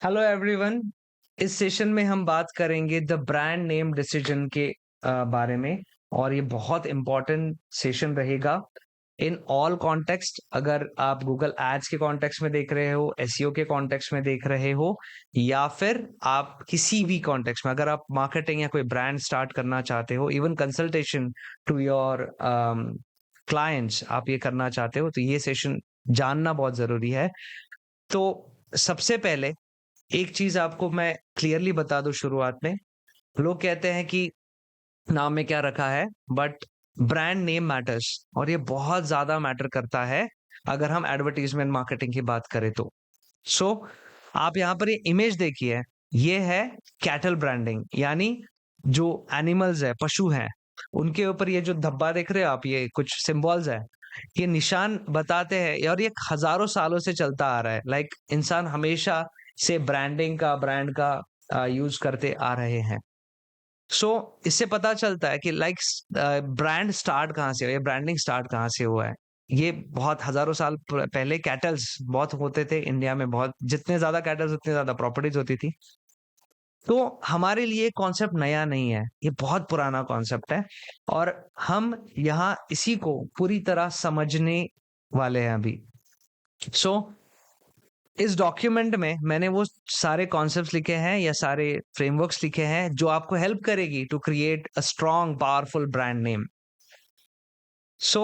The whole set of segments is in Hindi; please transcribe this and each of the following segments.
Hello everyone. इस सेशन में हम बात करेंगे द ब्रांड नेम डिसीजन के बारे में। और ये बहुत इंपॉर्टेंट सेशन रहेगा इन ऑल कॉन्टेक्स्ट। अगर आप गूगल एड्स के कॉन्टेक्स्ट में देख रहे हो, एसईओ के कॉन्टेक्स्ट में देख रहे हो, या फिर आप किसी भी कॉन्टेक्स्ट में, अगर आप मार्केटिंग या कोई ब्रांड स्टार्ट करना चाहते हो, even consultation to your clients आप ये करना चाहते हो, तो ये सेशन जानना बहुत जरूरी है। तो सबसे पहले एक चीज आपको मैं क्लियरली बता दूं शुरुआत में। लोग कहते हैं कि नाम में क्या रखा है, बट ब्रांड नेम मैटर्स, और ये बहुत ज्यादा मैटर करता है अगर हम एडवर्टीजमेंट मार्केटिंग की बात करें तो। सो आप यहाँ पर ये इमेज देखिए, ये है कैटल ब्रांडिंग, यानी जो एनिमल्स है, पशु हैं, उनके ऊपर ये जो धब्बा देख रहे हो आप, ये कुछ सिंबल्स है, ये निशान बताते हैं, और ये हजारों सालों से चलता आ रहा है। लाइक इंसान हमेशा से ब्रांडिंग का, ब्रांड का यूज करते आ रहे हैं। सो इससे पता चलता है कि लाइक ब्रांड स्टार्ट कहाँ से हुआ, ये ब्रांडिंग स्टार्ट कहाँ से हुआ है। ये बहुत हजारों साल पहले कैटल्स बहुत होते थे इंडिया में, बहुत, जितने ज्यादा कैटल्स उतनी ज्यादा प्रॉपर्टीज होती थी। तो हमारे लिए कॉन्सेप्ट नया नहीं है, ये बहुत पुराना कॉन्सेप्ट है, और हम यहाँ इसी को पूरी तरह समझने वाले हैं अभी। सो इस डॉक्यूमेंट में मैंने वो सारे कॉन्सेप्ट्स लिखे हैं या सारे फ्रेमवर्क्स लिखे हैं जो आपको हेल्प करेगी to create a strong powerful brand name. So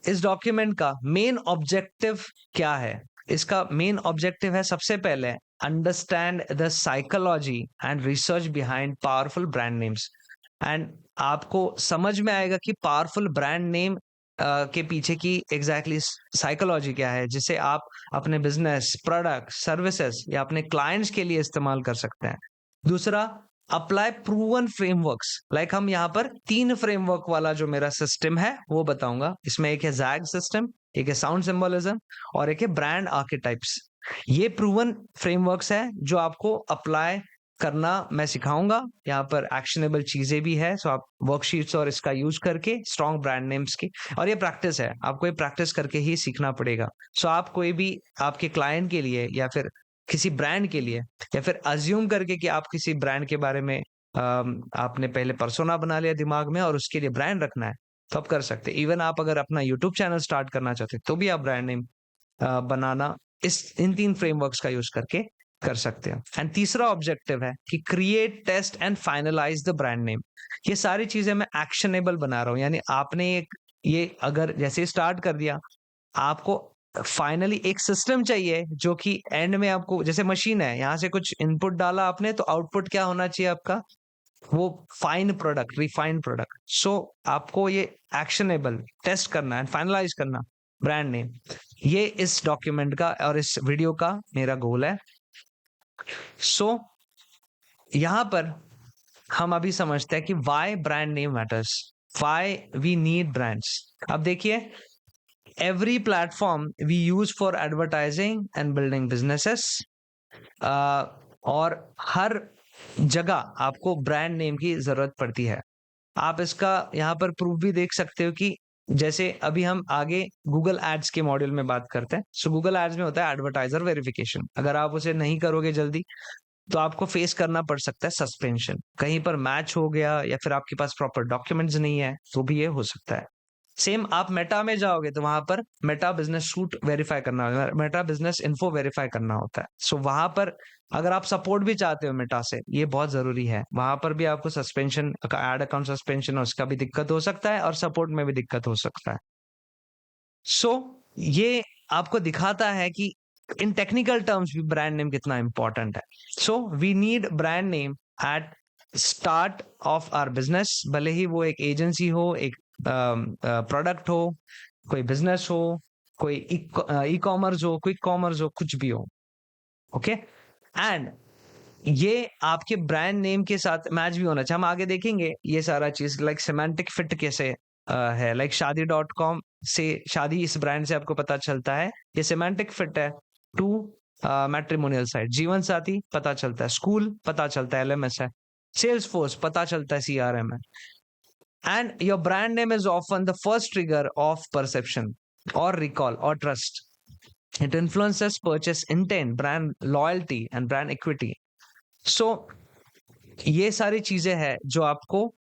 इस डॉक्यूमेंट का मेन ऑब्जेक्टिव क्या है? इसका मेन ऑब्जेक्टिव है, सबसे पहले, understand the psychology and research behind powerful brand names. And आपको समझ में आएगा कि पावरफुल ब्रांड नेम के पीछे की एग्जैक्टली साइकोलॉजी क्या है, जिसे आप अपने बिजनेस, प्रोडक्ट, सर्विसेज या अपने क्लाइंट्स के लिए इस्तेमाल कर सकते हैं। दूसरा, अप्लाई प्रूवन फ्रेमवर्क्स। लाइक हम यहाँ पर 3 फ्रेमवर्क वाला जो मेरा सिस्टम है वो बताऊंगा। इसमें एक है जैग सिस्टम, एक है साउंड सिंबोलिज्म, और एक है ब्रांड आर्केटाइप्स। ये प्रूवन फ्रेमवर्क्स है जो आपको अप्लाई करना मैं सिखाऊंगा। यहाँ पर एक्शनेबल चीजें भी है, सो आप वर्कशीट्स और इसका यूज करके स्ट्रॉन्ग ब्रांड नेम्स की, और ये प्रैक्टिस है, आपको ये प्रैक्टिस करके ही सीखना पड़ेगा। सो आप कोई भी आपके क्लाइंट के लिए या फिर किसी ब्रांड के लिए, या फिर अज्यूम करके कि आप किसी ब्रांड के बारे में आपने पहले पर्सोना बना लिया दिमाग में और उसके लिए ब्रांड रखना है, तो आप कर सकते हैं। इवन आप अगर अपना यूट्यूब चैनल स्टार्ट करना चाहते हैं तो भी आप ब्रांड नेम बनाना इन 3 फ्रेमवर्क्स का यूज करके कर सकते हैं। एंड तीसरा ऑब्जेक्टिव है कि create, test and finalise the brand name. ये सारी चीजें मैं एक्शनेबल बना रहा हूं, यानी आपने एक, ये अगर जैसे स्टार्ट कर दिया, आपको फाइनली एक सिस्टम चाहिए जो कि एंड में आपको, जैसे मशीन है, यहां से कुछ इनपुट डाला आपने तो आउटपुट क्या होना चाहिए आपका, वो फाइन प्रोडक्ट, रिफाइंड प्रोडक्ट। सो आपको ये एक्शनेबल टेस्ट करना है, फाइनलाइज करना ब्रांड नेम। ये इस डॉक्यूमेंट का और इस वीडियो का मेरा गोल है। सो यहां पर हम अभी समझते हैं कि why brand name matters, why we need brands. अब देखिए, every platform we use for advertising and building businesses, और हर जगह आपको ब्रांड नेम की जरूरत पड़ती है। आप इसका यहाँ पर प्रूफ भी देख सकते हो कि जैसे अभी हम आगे गूगल एड्स के मॉड्यूल में बात करते हैं। सो गूगल एड्स में होता है एडवर्टाइजर वेरिफिकेशन। अगर आप उसे नहीं करोगे जल्दी तो आपको फेस करना पड़ सकता है सस्पेंशन। कहीं पर मैच हो गया या फिर आपके पास प्रॉपर डॉक्यूमेंट्स नहीं है तो भी ये हो सकता है। सेम आप मेटा में जाओगे तो वहां पर मेटा बिजनेस सूट वेरीफाई करना होता है, मेटा बिजनेस इन्फो वेरीफाई करना होता है। सो वहां पर अगर आप सपोर्ट भी चाहते हो मेटा से, ये बहुत जरूरी है, वहां पर भी आपको सस्पेंशन, एड अकाउंट सस्पेंशन, उसका भी दिक्कत हो सकता है और सपोर्ट में भी दिक्कत हो सकता है। सो ये आपको दिखाता है कि इन टेक्निकल टर्म्स भी ब्रांड नेम कितना इंपॉर्टेंट है। So we need brand name at start of our business, भले ही वो एक एजेंसी हो, एक प्रोडक्ट हो, कोई बिजनेस हो, कोई ई कॉमर्स हो, क्विक कॉमर्स हो, कुछ भी हो। ओके, एंड ये आपके ब्रांड नेम के साथ मैच भी होना चाहिए। हम आगे देखेंगे ये सारा चीज, लाइक सेमेंटिक फिट कैसे है। लाइक शादी.com से, शादी इस ब्रांड से आपको पता चलता है, ये सेमेंटिक फिट है टू मैट्रिमोनियल साइट। जीवन साथी पता चलता है, स्कूल पता चलता है एलएमएस है, सेल्स फोर्स पता चलता है सीआरएम है। And your brand name is often the first trigger of perception or recall or trust. It influences purchase intent, brand loyalty and brand equity. So ये सारी चीजें हैं जो आपको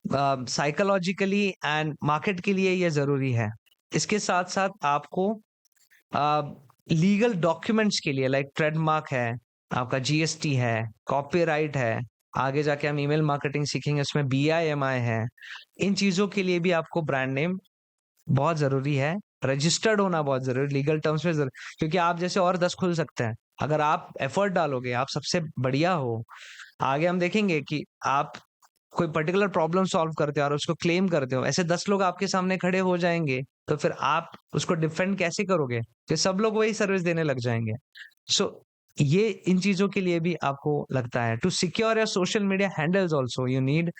साइकोलॉजिकली एंड मार्केट के लिए ये जरूरी है। इसके साथ साथ आपको लीगल डॉक्यूमेंट्स के लिए लाइक ट्रेडमार्क है, आपका जीएसटी है, कॉपीराइट है, आगे जाके हम ईमेल मार्केटिंग सीखेंगे उसमें बीआईएमआई है। इन चीजों के लिए भी आपको ब्रांड नेम बहुत जरूरी है, रजिस्टर्ड होना बहुत जरूरी, लीगल टर्म्स में जरूरी, क्योंकि आप जैसे और 10 खुल सकते हैं अगर आप एफर्ट डालोगे, आप सबसे बढ़िया हो। आगे हम देखेंगे कि आप कोई पर्टिकुलर प्रॉब्लम सॉल्व करते हो और उसको क्लेम करते हो, ऐसे 10 लोग आपके सामने खड़े हो जाएंगे, तो फिर आप उसको डिफेंड कैसे करोगे? फिर सब लोग वही सर्विस देने लग जाएंगे। सो ये इन चीजों के लिए भी आपको लगता है to secure your social media handles also you need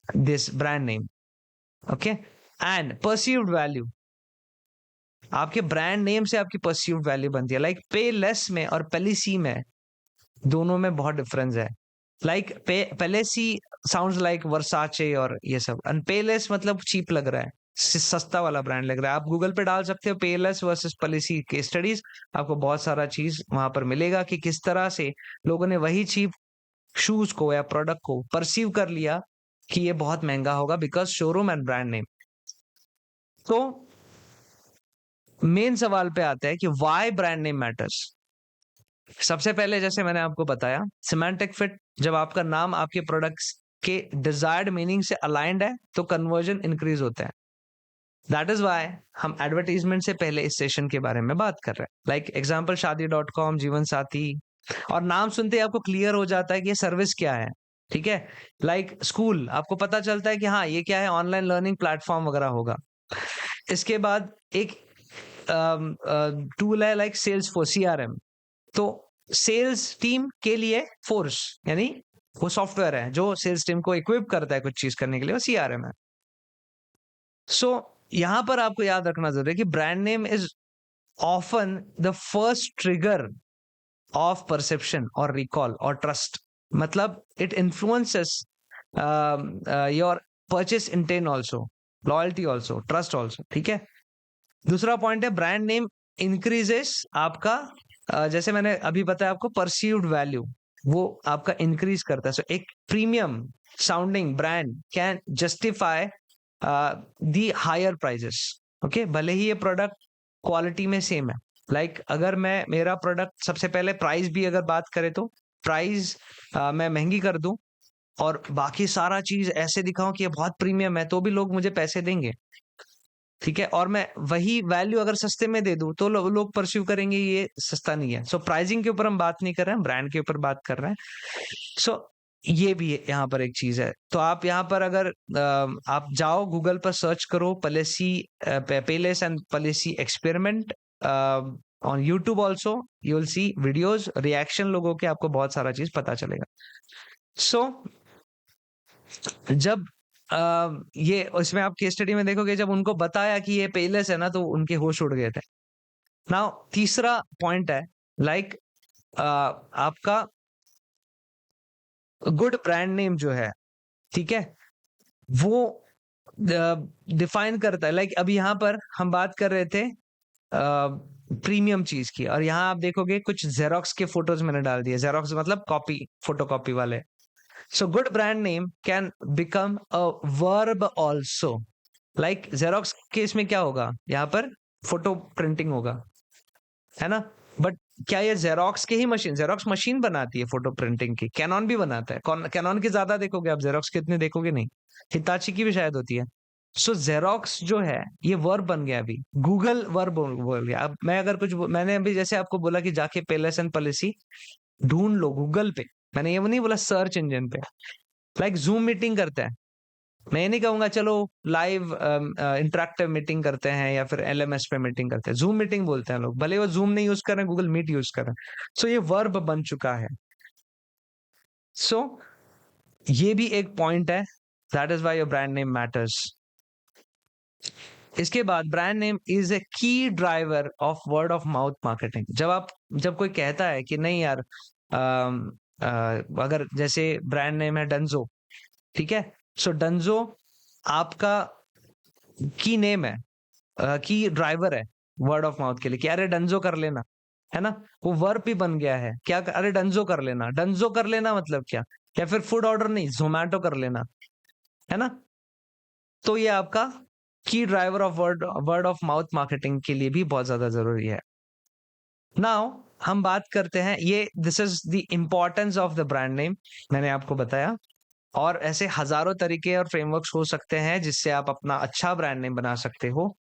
this brand name. Okay, and perceived value, आपके ब्रांड नेम से आपकी परसीव्ड वैल्यू बनती है। लाइक पे लेस में और पेलिसी में दोनों में बहुत डिफरेंस है। लाइक पेलेसी साउंड्स लाइक वर्साचे और ये सब, एंड पेलेस मतलब चीप लग रहा है, सस्ता वाला ब्रांड लग रहा है। आप गूगल पे डाल सकते हो पेलेस वर्सेस पॉलिसी के स्टडीज, आपको बहुत सारा चीज वहां पर मिलेगा कि किस तरह से लोगों ने वही चीप शूज को या प्रोडक्ट को परसीव कर लिया कि ये बहुत महंगा होगा because showroom and brand name. तो मेन सवाल पे आता है कि व्हाई ब्रांड नेम मैटर्स। सबसे पहले जैसे मैंने आपको बताया, सिमेंटिक फिट, जब आपका नाम आपके प्रोडक्ट्स के डिजायर्ड मीनिंग से अलाइंड है तो कन्वर्जन इंक्रीज होता है। दैट इज वाई हम एडवर्टीजमेंट से पहले इस सेशन के बारे में बात कर रहे हैं। लाइक एग्जाम्पल शादी.com, जीवन साथी, और नाम सुनते ही आपको क्लियर हो जाता है कि ये सर्विस क्या है। ठीक है, लाइक स्कूल, आपको पता चलता है कि हाँ ये क्या है, ऑनलाइन लर्निंग प्लेटफॉर्म वगैरह होगा। इसके बाद एक टूल है लाइक सेल्स फोर्स, सीआरएम, तो सेल्स टीम के लिए फोर्स यानी वो सॉफ्टवेयर है जो सेल्स टीम को इक्विप करता है कुछ चीज करने के लिए, वो सीआरएम है। सो यहां पर आपको याद रखना जरूरी है कि brand name is often the first trigger of perception और रिकॉल और ट्रस्ट। मतलब it influences your purchase intent also, loyalty also, trust also. ठीक है, दूसरा पॉइंट है ब्रांड नेम इंक्रीजेस आपका जैसे मैंने अभी बताया आपको परसीव्ड वैल्यू, वो आपका इंक्रीज करता है। सो एक premium sounding brand can justify the higher prices. Okay, भले ही ये प्रोडक्ट क्वालिटी में सेम है। लाइक अगर मैं मेरा प्रोडक्ट, सबसे पहले प्राइस भी अगर बात करें तो प्राइस मैं महंगी कर दूं और बाकी सारा चीज ऐसे दिखाऊं कि ये बहुत प्रीमियम है, तो भी लोग मुझे पैसे देंगे। ठीक है, और मैं वही वैल्यू अगर सस्ते में दे दूं तो लोग परस्यू करेंगे ये सस्ता नहीं है। सो प्राइसिंग के ऊपर हम बात नहीं कर रहे हैं, ब्रांड के ऊपर बात कर रहे हैं। सो ये भी यहाँ पर एक चीज है। तो आप यहाँ पर अगर आप जाओ गूगल पर सर्च करो policy palace and policy experiment on YouTube also, you will see videos, reaction लोगों के, आपको बहुत सारा चीज पता चलेगा। सो जब ये उसमें आप केस स्टडी में देखोगे, जब उनको बताया कि ये पेलेस है ना, तो उनके होश उड़ गए थे। नाउ तीसरा पॉइंट है लाइक आपका गुड ब्रांड नेम जो है, ठीक है, वो डिफाइन करता है। लाइक अभी यहाँ पर हम बात कर रहे थे प्रीमियम चीज की, और यहाँ आप देखोगे कुछ जेरोक्स के फोटोज मैंने डाल दिए। जेरोक्स मतलब कॉपी, फोटोकॉपी वाले। So good brand name can become a verb also. Like Xerox case में क्या होगा, यहाँ पर फोटो प्रिंटिंग होगा, है ना। बट क्या ये जेरोक्स की ही मशीन, जेरोक्स मशीन बनाती है फोटो प्रिंटिंग की? कैनन भी बनाता है, कैनन की ज्यादा देखोगे आप, जेरोक्स के इतने देखोगे नहीं। हिताची की भी शायद होती है। सो जेरोक्स जो है ये वर्ब बन गया, अभी गूगल वर्ब बोल गया। अब मैं अगर कुछ, मैंने अभी जैसे आपको बोला कि जाके पेलेस एंड पॉलिसी ढूंढ लो गूगल पे, मैंने ये नहीं बोला सर्च इंजन पे। लाइक जूम मीटिंग करता है, मैं ये नहीं कहूंगा चलो लाइव इंटरेक्टिव मीटिंग करते हैं या फिर एलएमएस पे मीटिंग करते हैं, जूम मीटिंग बोलते हैं लोग, भले वो जूम नहीं यूज कर रहे हैं, गूगल मीट यूज कर रहे हैं। सो ये वर्ब बन चुका है। सो ये भी एक पॉइंट है, that is why your brand name matters. इसके बाद ब्रांड नेम इज ए की driver of word of mouth marketing. जब कोई कहता है कि नहीं यार, अगर जैसे ब्रांड नेम है डंजो, ठीक है, सो डंजो आपका की नेम है, की ड्राइवर है वर्ड ऑफ माउथ के लिए कि अरे डंजो कर लेना, है ना? वो वर्ब भी बन गया है क्या, अरे डंजो कर लेना। डंजो कर लेना मतलब क्या? या फिर फूड ऑर्डर नहीं, ज़ोमैटो कर लेना, है ना? तो ये आपका की driver of word of mouth marketing के लिए भी बहुत ज्यादा जरूरी है। नाउ हम बात करते हैं, ये this is the importance of the brand name, मैंने आपको बताया। और ऐसे हजारों तरीके और फ्रेमवर्क्स हो सकते हैं जिससे आप अपना अच्छा ब्रांड नेम बना सकते हो।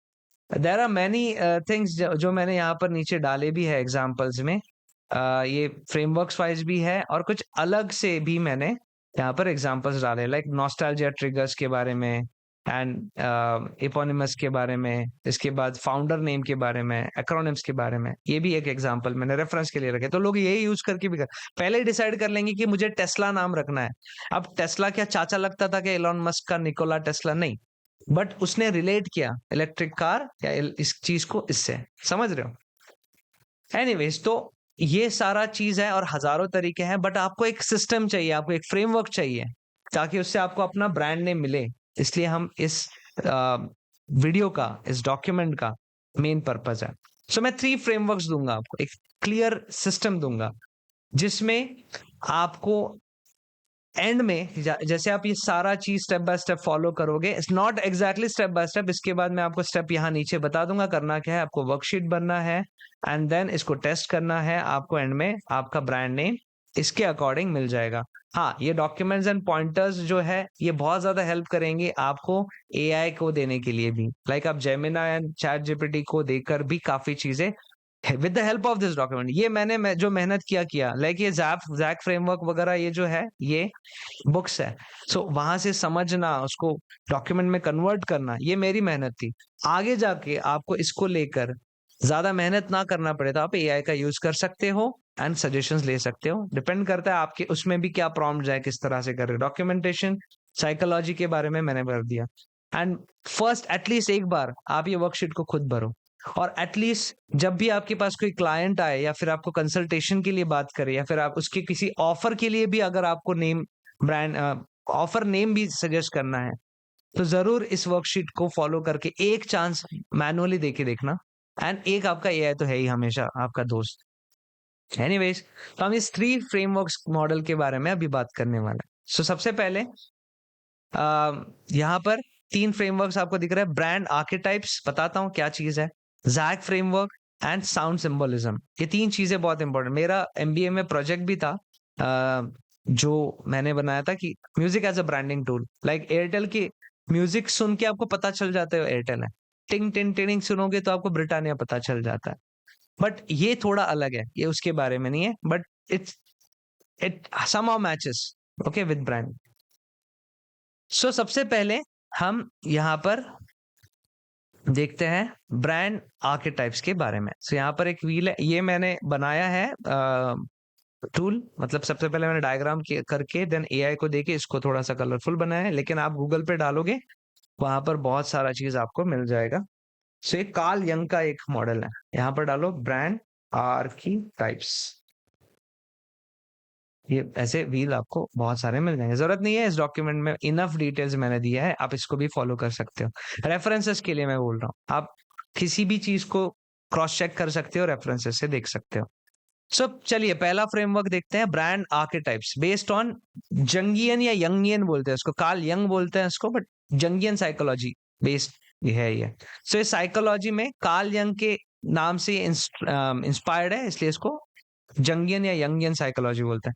देयर आर मैनी थिंग्स जो मैंने यहाँ पर नीचे डाले भी है एग्जाम्पल्स में। ये फ्रेमवर्क्स वाइज भी है और कुछ अलग से भी मैंने यहाँ पर एग्जाम्पल्स डाले, लाइक नॉस्टैल्जिया ट्रिगर्स के बारे में, एंड एपोनिमस के बारे में, इसके बाद फाउंडर नेम के बारे में, एक्रोनिम्स के बारे में। ये भी एक एग्जाम्पल मैंने रेफरेंस के लिए रखे, तो लोग यही यूज करके भी पहले ही डिसाइड कर लेंगे कि मुझे टेस्ला नाम रखना है। अब टेस्ला क्या चाचा लगता था कि एलॉन मस्क का, निकोला टेस्ला नहीं, बट उसने रिलेट किया इलेक्ट्रिक कार या इस चीज को इससे, समझ रहे हो? एनीवेज, तो ये सारा चीज है और हजारों तरीके हैं, बट आपको एक सिस्टम चाहिए, आपको एक फ्रेमवर्क चाहिए ताकि उससे आपको अपना ब्रांड नेम मिले। इसलिए हम इस वीडियो का, इस डॉक्यूमेंट का मेन पर्पस है। सो मैं 3 फ्रेमवर्क्स दूंगा आपको, एक क्लियर सिस्टम दूंगा जिसमें आपको एंड में जैसे आप ये सारा चीज स्टेप बाय स्टेप फॉलो करोगे, it's not exactly step by step, इसके बाद मैं आपको स्टेप यहाँ नीचे बता दूंगा करना क्या है। आपको वर्कशीट बनना है एंड देन इसको टेस्ट करना है, आपको एंड में आपका ब्रांड नेम इसके अकॉर्डिंग मिल जाएगा। हाँ, ये डॉक्यूमेंट्स एंड पॉइंटर्स जो है ये बहुत ज्यादा हेल्प करेंगे आपको एआई को देने के लिए भी, लाइक आप जेमिना एंड चैट जीपीटी को देकर भी काफी चीजें with the help of this document, ये मैंने जो मेहनत किया लाइक ये जैक फ्रेमवर्क वगैरह, ये जो है ये बुक्स है। सो वहां से समझना, उसको डॉक्यूमेंट में कन्वर्ट करना, ये मेरी मेहनत थी। आगे जाके आपको इसको लेकर ज्यादा मेहनत ना करना पड़े तो आप एआई का यूज कर सकते हो एंड सजेशंस ले सकते हो। डिपेंड करता है आपके उसमें भी क्या प्रॉम्प्ट जाए, किस तरह से कर रहे हो। डॉक्यूमेंटेशन, साइकोलॉजी के बारे में मैंने भर दिया। एंड फर्स्ट एटलीस्ट एक बार आप ये वर्कशीट को खुद भरो, और एटलीस्ट जब भी आपके पास कोई क्लाइंट आए या फिर आपको कंसल्टेशन के लिए बात करे या फिर आप उसके किसी ऑफर के लिए भी अगर आपको नेम ब्रांड ऑफर नेम भी सजेस्ट करना है, तो जरूर इस वर्कशीट को फॉलो करके एक चांस मैनुअली देके देखना। एंड एक आपका एआई तो है ही हमेशा आपका दोस्त। एनीवेज, तो हम इस 3 फ्रेमवर्क्स मॉडल के बारे में अभी बात करने वाले हैं। सो सबसे पहले यहाँ पर 3 फ्रेमवर्क्स आपको दिख रहा है। ब्रांड आर्केटाइप्स, बताता हूँ क्या चीज है, zag framework and sound symbolism. ये 3 चीजें बहुत इंपॉर्टेंट, मेरा एमबीए में प्रोजेक्ट भी था जो मैंने बनाया था कि music as a branding tool. Like Airtel की म्यूजिक सुन के आपको पता चल जाता है एयरटेल है, टिंग टिंग टिंग सुनोगे तो आपको ब्रिटानिया पता चल जाता है। बट ये थोड़ा अलग है, ये उसके बारे में नहीं है, but it somehow matches okay with brand. So सबसे पहले हम यहाँ पर देखते हैं ब्रांड आर्केटाइप्स के बारे में। सो यहाँ पर एक व्हील है, ये मैंने बनाया है टूल, मतलब सबसे पहले मैंने डायग्राम करके देन एआई को देके इसको थोड़ा सा कलरफुल बनाया है, लेकिन आप गूगल पे डालोगे वहां पर बहुत सारा चीज आपको मिल जाएगा। सो ये कार्ल यंग का एक मॉडल है, यहाँ पर डालो ब्रांड आर्कीटाइप्स, ये ऐसे व्हील आपको बहुत सारे मिल जाएंगे। जरूरत नहीं है, इस डॉक्यूमेंट में इनफ डिटेल्स मैंने दिया है, आप इसको भी फॉलो कर सकते हो। रेफरेंसेस के लिए मैं बोल रहा हूँ, आप किसी भी चीज को क्रॉस चेक कर सकते हो, रेफरेंसेस से देख सकते हो। सो चलिए पहला फ्रेमवर्क देखते हैं, ब्रांड आर्केटाइप्स बेस्ड ऑन जंगियन या यंगियन बोलते हैं इसको, कार्ल यंग बोलते हैं इसको, बट जंगियन साइकोलॉजी बेस्ड है ये। सो इस साइकोलॉजी में कार्ल यंग के नाम से इंस्पायर्ड है, इसलिए इसको जंगियन या यंगियन साइकोलॉजी बोलते हैं।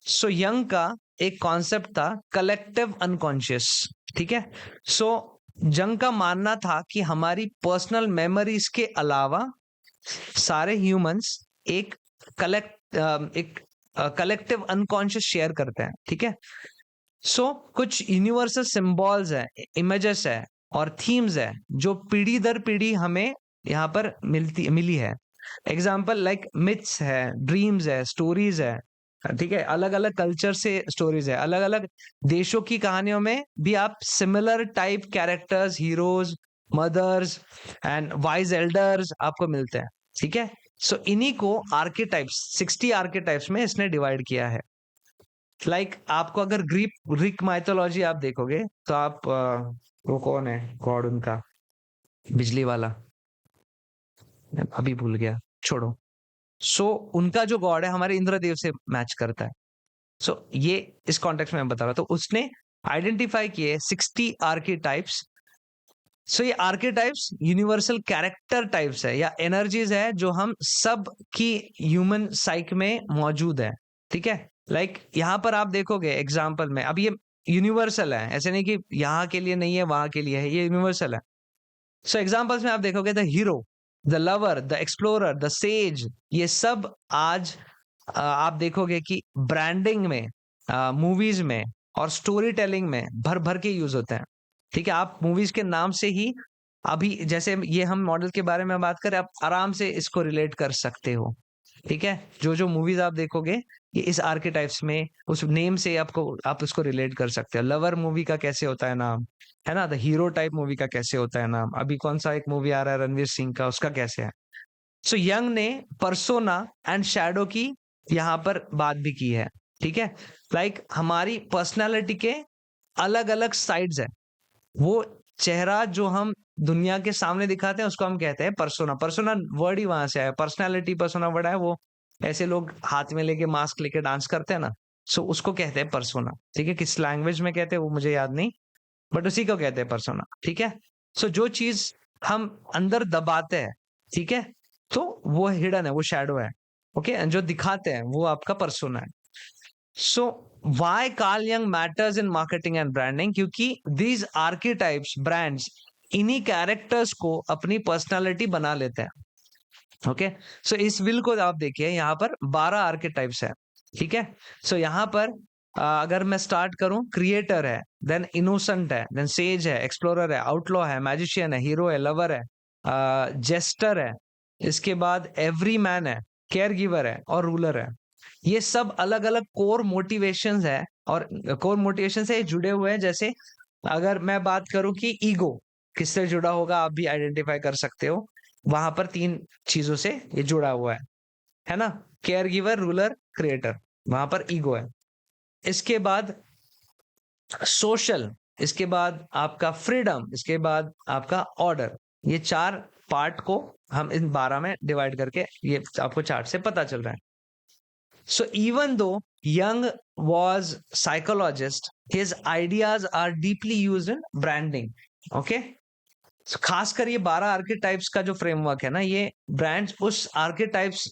सो यंग का एक कॉन्सेप्ट था कलेक्टिव अनकॉन्शियस, ठीक है। सो जंग का मानना था कि हमारी पर्सनल मेमोरीज के अलावा सारे ह्यूमंस एक कलेक्टिव अनकॉन्शियस शेयर करते हैं, ठीक है। सो कुछ यूनिवर्सल सिंबल्स है, इमेजेस है और थीम्स है जो पीढ़ी दर पीढ़ी हमें यहाँ पर मिली है। एग्जाम्पल लाइक मिथ्स है, ड्रीम्स है, स्टोरीज है, ठीक है। अलग अलग कल्चर से स्टोरीज है, अलग अलग देशों की कहानियों में भी आप similar type characters, heroes, mothers and wise elders आपको मिलते हैं, ठीक है। सो इन्हीं को आर्केटाइप्स, 60 आर्केटाइप्स में इसने डिवाइड किया है। लाइक आपको अगर ग्रीक माइथोलॉजी आप देखोगे तो आप वो कौन है गॉड उनका, बिजली वाला, अभी भूल गया, छोड़ो। सो उनका जो गॉड है हमारे इंद्रदेव से मैच करता है। सो ये इस कॉन्टेक्स्ट में मैं बता रहा था। तो उसने आइडेंटिफाई किए 60 आर्कीटाइप्स। सो ये आर्केटाइप्स यूनिवर्सल कैरेक्टर टाइप्स है या एनर्जीज है जो हम सब की ह्यूमन साइक में मौजूद है। ठीक है, लाइक यहाँ पर आप देखोगे एग्जाम्पल में, अब ये यूनिवर्सल है, ऐसे नहीं कि यहाँ के लिए नहीं है वहां के लिए है, ये यूनिवर्सल है। सो एग्जाम्पल्स में आप देखोगे the hero, the lover, the explorer, the sage, ये सब आज आप देखोगे कि ब्रांडिंग में, मूवीज में और स्टोरी टेलिंग में भर भर के यूज होते हैं। ठीक है, आप मूवीज के नाम से ही, अभी जैसे ये हम मॉडल के बारे में बात करें, आप आराम से इसको रिलेट कर सकते हो। ठीक है, जो जो मूवीज आप देखोगे ये इस आर्केटाइप्स में, उस नेम से आपको, आप उसको रिलेट कर सकते हो। लवर मूवी का कैसे होता है नाम, है ना, द हीरो टाइप मूवी का कैसे होता है नाम, अभी कौन सा एक मूवी आ रहा है रणवीर सिंह का, उसका कैसे है। सो यंग ने पर्सोना एंड शैडो की यहाँ पर बात भी की है। ठीक है, लाइक हमारी पर्सनालिटी के अलग अलग साइड्स है। वो चेहरा जो हम दुनिया के सामने दिखाते हैं उसको हम कहते हैं पर्सोना। पर्सोना वर्ड ही वहां से आया, पर्सनालिटी पर्सोना वर्ड है वो, ऐसे लोग हाथ में लेके मास्क लेके डांस करते हैं ना, सो उसको कहते हैं पर्सोना। ठीक है, किस लैंग्वेज में कहते हैं वो मुझे याद नहीं, बट उसी को कहते हैं पर्सोना। ठीक है, सो जो चीज हम अंदर दबाते हैं, ठीक है, तो वो हिडन है, वो शैडो है। ओके, जो दिखाते हैं वो आपका पर्सोना है। So why Carl Jung matters in marketing and branding, क्योंकि दीज आर्कीटाइप्स ब्रांड्स इन्हीं कैरेक्टर्स को अपनी पर्सनालिटी बना लेते हैं। ओके, सो इस विल को आप देखिए, यहाँ पर 12 आर्कीटाइप्स है। ठीक है, सो यहाँ पर अगर मैं स्टार्ट करूं, क्रिएटर है, देन इनोसेंट है, देन सेज है, एक्सप्लोरर है, आउटलॉ है, मैजिशियन है, हीरो है, लवर है, जेस्टर है, इसके बाद एवरी मैन है, केयर गिवर है और रूलर है। ये सब अलग अलग कोर मोटिवेशंस है, और कोर मोटिवेशन से जुड़े हुए हैं। जैसे अगर मैं बात करूं कि ईगो किससे जुड़ा होगा, आप भी आइडेंटिफाई कर सकते हो, वहां पर 3 चीजों से ये जुड़ा हुआ है ना, केयर गिवर, रूलर, क्रिएटर, वहां पर ईगो है। इसके बाद सोशल, इसके बाद आपका फ्रीडम, इसके बाद आपका ऑर्डर। ये 4 पार्ट को हम इन 12 में डिवाइड करके, ये आपको चार्ट से पता चल रहा है। So even though Young was psychologist, his ideas are deeply used in branding. Okay? So खासकर ये 12 आर्केटाइप्स का जो फ्रेमवर्क है ना, ये ब्रांड्स उस आर्केटाइप्स,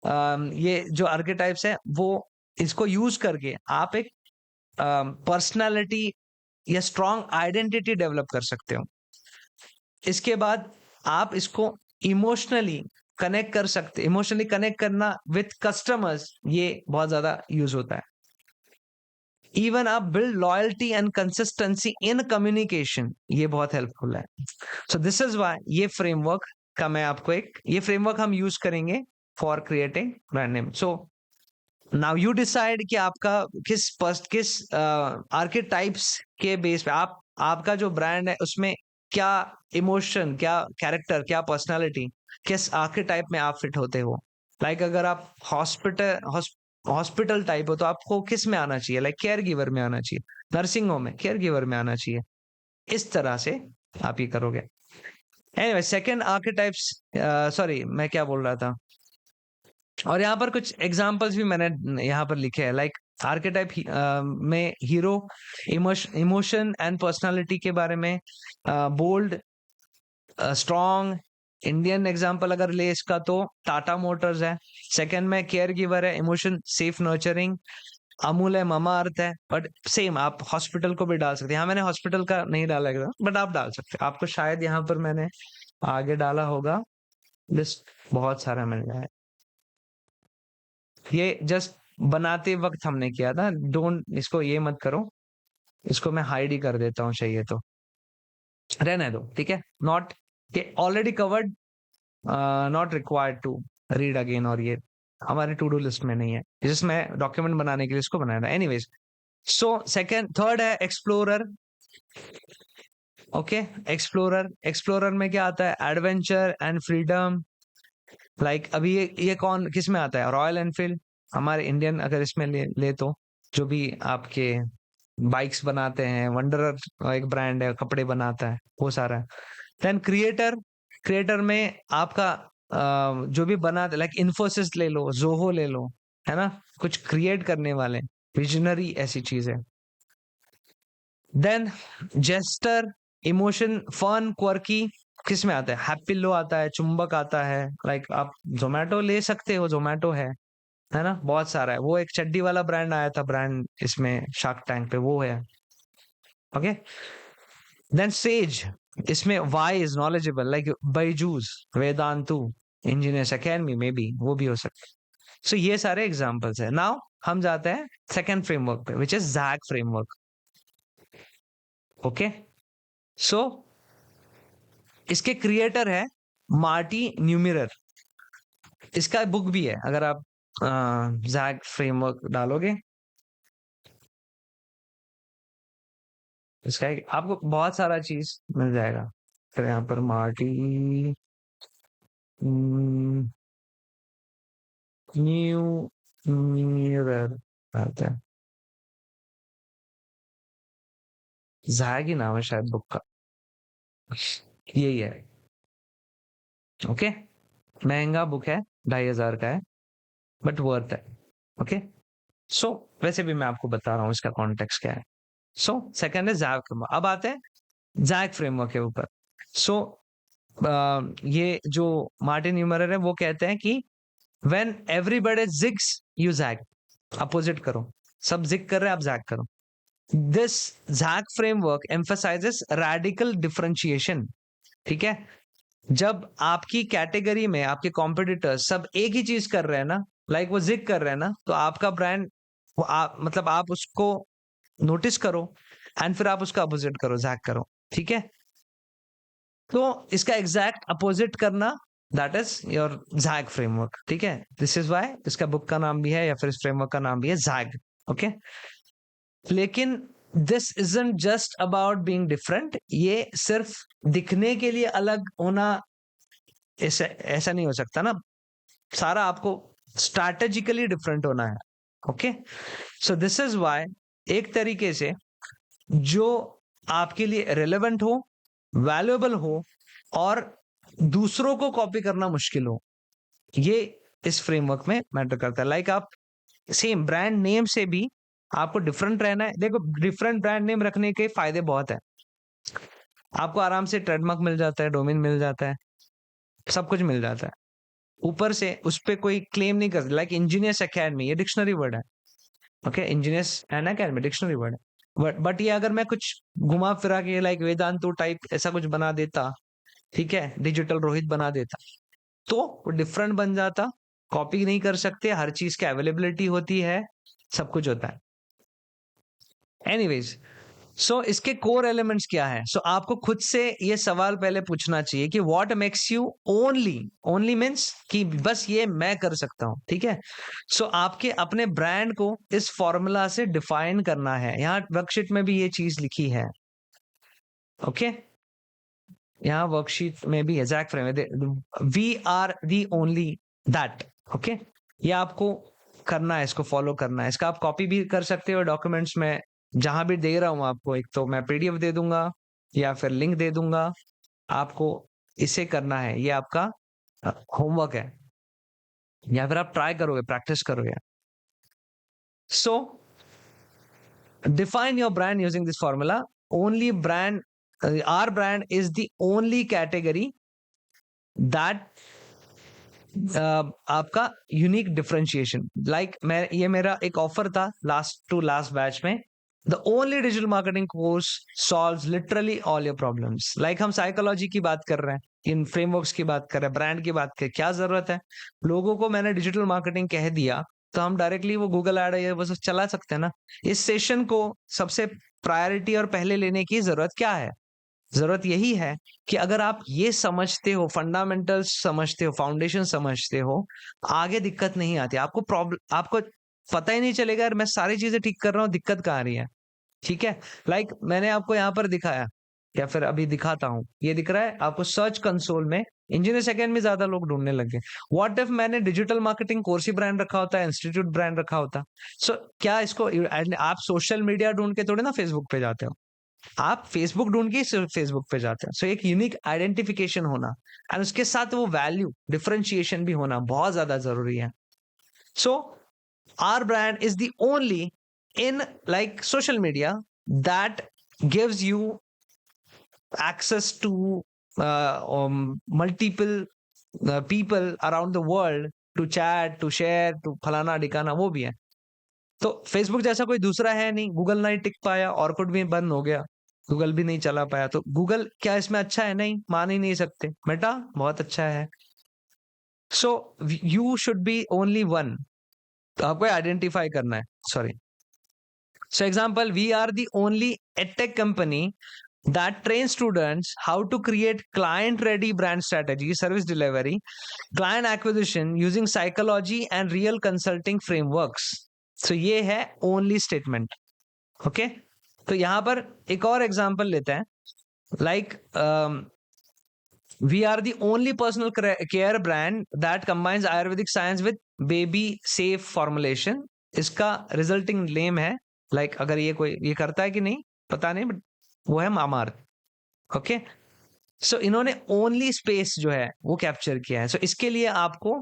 ये जो आर्केटाइप्स है वो, इसको यूज करके आप एक पर्सनालिटी या स्ट्रॉन्ग आइडेंटिटी डेवलप कर सकते हो। इसके बाद आप इसको इमोशनली कनेक्ट कर सकते, इमोशनली कनेक्ट करना विथ कस्टमर्स, ये बहुत ज्यादा यूज होता है। इवन आप build loyalty and consistency in communication, ये बहुत हेल्पफुल है। सो दिस इज व्हाई ये फ्रेमवर्क का मैं आपको ये फ्रेमवर्क हम यूज करेंगे for creating brand name. So now you decide कि आपका किस आर्केटाइप्स के बेस पे आपका जो ब्रांड है उसमें क्या इमोशन, क्या कैरेक्टर, क्या पर्सनालिटी, किस आर्केटाइप में आप फिट होते हो। लाइक अगर आप हॉस्पिटल टाइप हो तो आपको किस में आना चाहिए, लाइक केयर गिवर में आना चाहिए, नर्सिंग होम में केयर गिवर में आना चाहिए। इस तरह से आप ये करोगे। एनीवे, सेकंड आर्केटाइप्स, सॉरी मैं क्या बोल रहा था, और यहाँ पर कुछ एग्जांपल्स भी मैंने यहाँ पर लिखे हैं। लाइक आर्केटाइप में हीरो, इमोशन एंड पर्सनालिटी के बारे में, बोल्ड, स्ट्रॉन्ग। इंडियन एग्जांपल अगर ले इसका तो टाटा मोटर्स है। सेकंड में केयर गिवर है, इमोशन, सेफ, नर्चरिंग। अमूल है, ममा अर्थ है। बट सेम आप हॉस्पिटल को भी डाल सकते हैं। यहाँ मैंने हॉस्पिटल का नहीं डाला है, बट आप डाल सकते हैं। आपको शायद यहाँ पर मैंने आगे डाला होगा, लिस्ट बहुत सारा मिल रहा है। ये जस्ट बनाते वक्त हमने किया था, डोंट, इसको ये मत करो, इसको मैं हाइड ही कर देता हूँ, चाहिए तो रहने दो। ठीक है, not already covered, not required to read again, और ये हमारे टू डू लिस्ट में नहीं है, जिस मैं डॉक्यूमेंट बनाने के लिए इसको बनाया था। एनीवेज, सो थर्ड है एक्सप्लोरर। ओके, एक्सप्लोरर में क्या आता है, एडवेंचर एंड फ्रीडम। लाइक अभी ये कौन किस में आता है, रॉयल एनफील्ड, हमारे इंडियन अगर इसमें ले तो जो भी आपके बाइक्स बनाते हैं, वंडरर एक ब्रांड है, कपड़े बनाता है, वो सारा है। देन क्रिएटर में आपका जो भी बनाते, लाइक इन्फोसिस ले लो, जोहो ले लो, है ना, कुछ क्रिएट करने वाले, विजनरी ऐसी चीज है। Then jester, emotion, fun, quirky, किस में आता है? हैप्पीलो आता है, चुंबक आता है, लाइक आप जोमेटो ले सकते हो, जोमेटो है ना, बहुत सारा है। वो एक चड्डी वाला ब्रांड आया था, ब्रांड इसमें शार्क टैंक पे, वो है। ओके, देन सेज, इसमें why is knowledgeable, like Byju's, Vedantu, engineers academy में भी, वो भी हो सकता है। सो ये सारे एग्जांपल्स है। नाउ हम जाते हैं सेकंड फ्रेमवर्क पे, which is jack framework. Okay, so इसके क्रिएटर है मार्टी न्यूमिरर। इसका बुक भी है, अगर आप जैक फ्रेमवर्क डालोगे, इसका आपको बहुत सारा चीज मिल जाएगा। फिर यहाँ पर मार्टी न्यू मिरर आता है, जैक ही नाम है शायद बुक का, यही है। ओके, महंगा बुक है, 2,500 का है, बट वर्थ है। ओके, सो वैसे भी मैं आपको बता रहा हूँ इसका कॉन्टेक्स्ट क्या है। सो सेकंड है जैक फ्रेमवर्क। अब आते हैं जैक फ्रेमवर्क के ऊपर। सो ये जो मार्टिन न्यूमरर है, वो कहते हैं कि when everybody zigs you zag, opposite करो, सब जिग कर रहे हैं, आप जैग करो। This zag framework emphasizes radical differentiation. ठीक है, जब आपकी कैटेगरी में आपके कॉम्पिटिटर्स सब एक ही चीज कर रहे हैं ना, लाइक वो जिग कर रहे हैं ना, तो आपका ब्रांड, मतलब आप उसको नोटिस करो एंड फिर आप उसका अपोजिट करो, जैक करो। ठीक है, तो इसका एग्जैक्ट अपोजिट करना, that is your zag framework. ठीक है, दिस इज वाई इसका बुक का नाम भी है, या फिर इस फ्रेमवर्क का नाम भी है जैग। ओके, लेकिन this isn't just about being different, ये सिर्फ दिखने के लिए अलग होना ऐसा ऐसा नहीं हो सकता ना, सारा आपको स्ट्रैटेजिकली डिफरेंट होना है। Okay, so this is why एक तरीके से जो आपके लिए रेलेवेंट हो, वैल्यूएबल हो, और दूसरों को कॉपी करना मुश्किल हो, ये इस फ्रेमवर्क में मैटर करता है। लाइक आप सेम ब्रांड नेम से भी आपको डिफरेंट रहना है। देखो, डिफरेंट ब्रांड नेम रखने के फायदे बहुत है, आपको आराम से ट्रेडमार्क मिल जाता है, डोमेन मिल जाता है, सब कुछ मिल जाता है। ऊपर से उस पर कोई क्लेम नहीं कर, लाइक इंजीनियर्स अकेडमी, ये डिक्शनरी वर्ड है। Okay, engineers and academy dictionary word है, बट ये अगर मैं कुछ घुमा फिरा के लाइक वेदांतु टाइप ऐसा कुछ बना देता, ठीक है, डिजिटल रोहित बना देता, तो वो डिफरेंट बन जाता। कॉपी नहीं कर सकते, हर चीज की अवेलेबिलिटी होती है, सब कुछ होता है। एनीवेज, सो इसके कोर एलिमेंट्स क्या है? सो आपको खुद से ये सवाल पहले पूछना चाहिए कि what makes you only, only means कि बस ये मैं कर सकता हूं। ठीक है, सो आपके अपने ब्रांड को इस फॉर्मूला से डिफाइन करना है। यहाँ वर्कशीट में भी ये चीज लिखी है। ओके, यहाँ वर्कशीट में भी है, zag frame, we are the only that. Okay, ये आपको करना है, इसको फॉलो करना है। इसका आप कॉपी भी कर सकते हो डॉक्यूमेंट्स में, जहां भी दे रहा हूं आपको, एक तो मैं पीडीएफ दे दूंगा या फिर लिंक दे दूंगा, आपको इसे करना है, ये आपका होमवर्क है, या फिर आप ट्राई करोगे, प्रैक्टिस करोगे। सो define your brand using this formula. Only brand, our brand is the only category that आपका यूनिक डिफरेंशिएशन। लाइक मैं, ये मेरा एक ऑफर था लास्ट टू लास्ट बैच में, the only digital marketing course solves literally all your problems. Like हम साइकोलॉजी की बात कर रहे हैं, इन फ्रेमवर्क्स की बात कर रहे हैं, ब्रांड की बात कर, क्या जरूरत है लोगों को? मैंने डिजिटल मार्केटिंग कह दिया तो हम डायरेक्टली वो गूगल ऐड है वो सब चला सकते हैं ना। इस सेशन को सबसे प्रायोरिटी और पहले लेने की जरूरत क्या है? जरूरत यही है कि अगर आप ये समझते हो, फंडामेंटल्स समझते हो, फाउंडेशन समझते हो, आगे दिक्कत नहीं आती। आपको प्रॉब्लम, आपको पता ही नहीं चलेगा यार मैं सारी चीजें ठीक कर रहा हूँ, दिक्कत कहाँ आ रही है। ठीक है, लाइक मैंने आपको यहाँ पर दिखाया, या फिर अभी दिखाता हूँ, ये दिख रहा है आपको सर्च कंसोल में, इंजीनियर्स अकेडमी ज्यादा लोग ढूंढने लगे। व्हाट इफ मैंने डिजिटल मार्केटिंग कोर्स ही ब्रांड रखा होता है, इंस्टीट्यूट ब्रांड रखा होता? सो क्या इसको आप सोशल मीडिया ढूंढ के थोड़े ना फेसबुक पे जाते हो, आप फेसबुक ढूंढ के सिर्फ फेसबुक पे जाते हैं। सो एक यूनिक आइडेंटिफिकेशन होना एंड उसके साथ वो वैल्यू डिफरेंशिएशन भी होना बहुत ज्यादा जरूरी है। So our brand is the only in like social media that gives you access to multiple people around the world to chat, to share, to फलाना ढिकाना, वो भी है। तो फेसबुक जैसा कोई दूसरा है नहीं, गूगल नहीं टिक पाया, ऑर्कुट भी बंद हो गया, गूगल भी नहीं चला पाया, तो गूगल क्या इसमें अच्छा है? नहीं, मान ही नहीं सकते। मेटा बहुत अच्छा है। So you should be only one, तो आपको आइडेंटिफाई करना है। Sorry. So example, we are the only edtech company that trains students how to create client-ready brand strategy, service delivery, client acquisition using psychology and real consulting frameworks. So ये है only statement. Okay? तो यहाँ पर एक और एग्जाम्पल लेते हैं। Like we are the only personal care brand that combines Ayurvedic science with baby safe formulation. इसका रिजल्टिंग नेम है अगर ये कोई ये करता है कि नहीं पता नहीं, बट वो है मामाअर्थ। ओके, सो इन्होंने ओनली स्पेस जो है वो कैप्चर किया है। सो इसके लिए आपको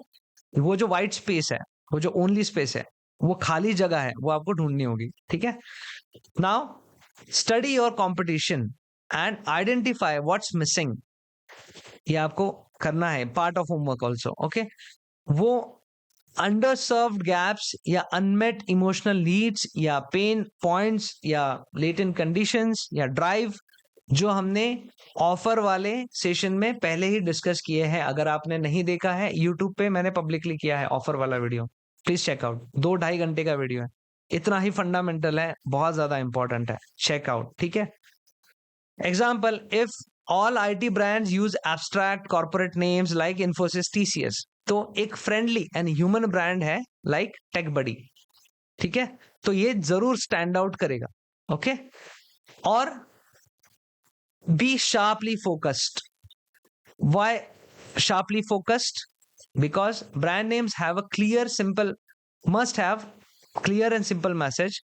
वो जो व्हाइट स्पेस है, वो जो ओनली स्पेस है, वो खाली जगह है, वो आपको ढूंढनी होगी। ठीक है, now study your competition and identify what's missing. ये आपको करना है, part of homework also. Okay, वो अंडरसर्व्ड गैप्स या अनमेट इमोशनल नीड्स या पेन पॉइंट्स या लेटेंट कंडीशंस या ड्राइव जो हमने ऑफर वाले सेशन में पहले ही डिस्कस किए हैं। अगर आपने नहीं देखा है, यूट्यूब पे मैंने पब्लिकली किया है ऑफर वाला वीडियो, प्लीज चेकआउट। 2-2.5 घंटे का वीडियो है, इतना ही फंडामेंटल है, बहुत ज्यादा इंपॉर्टेंट है, चेकआउट। ठीक है, example, if all IT brands use abstract corporate names like Infosys, TCS, तो एक फ्रेंडली एंड ह्यूमन ब्रांड है लाइक टेक बडी। ठीक है, तो ये जरूर स्टैंड आउट करेगा। ओके, और be sharply focused. Why sharply focused? Because brand names have a clear simple, must have clear and simple message.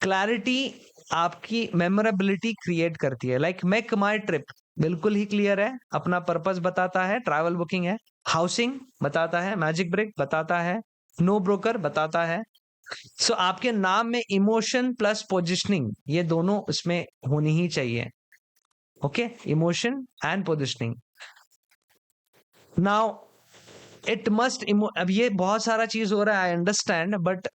Clarity आपकी मेमोरेबिलिटी क्रिएट करती है। लाइक मेक माई ट्रिप बिल्कुल ही क्लियर है, अपना पर्पस बताता है, ट्रैवल बुकिंग है। हाउसिंग बताता है, मैजिक ब्रेक बताता है, नो ब्रोकर बताता है। सो आपके नाम में इमोशन प्लस पोजिशनिंग, ये दोनों उसमें होनी ही चाहिए। Okay, emotion and positioning. Now it must, अब ये बहुत सारा चीज हो रहा है, I understand, but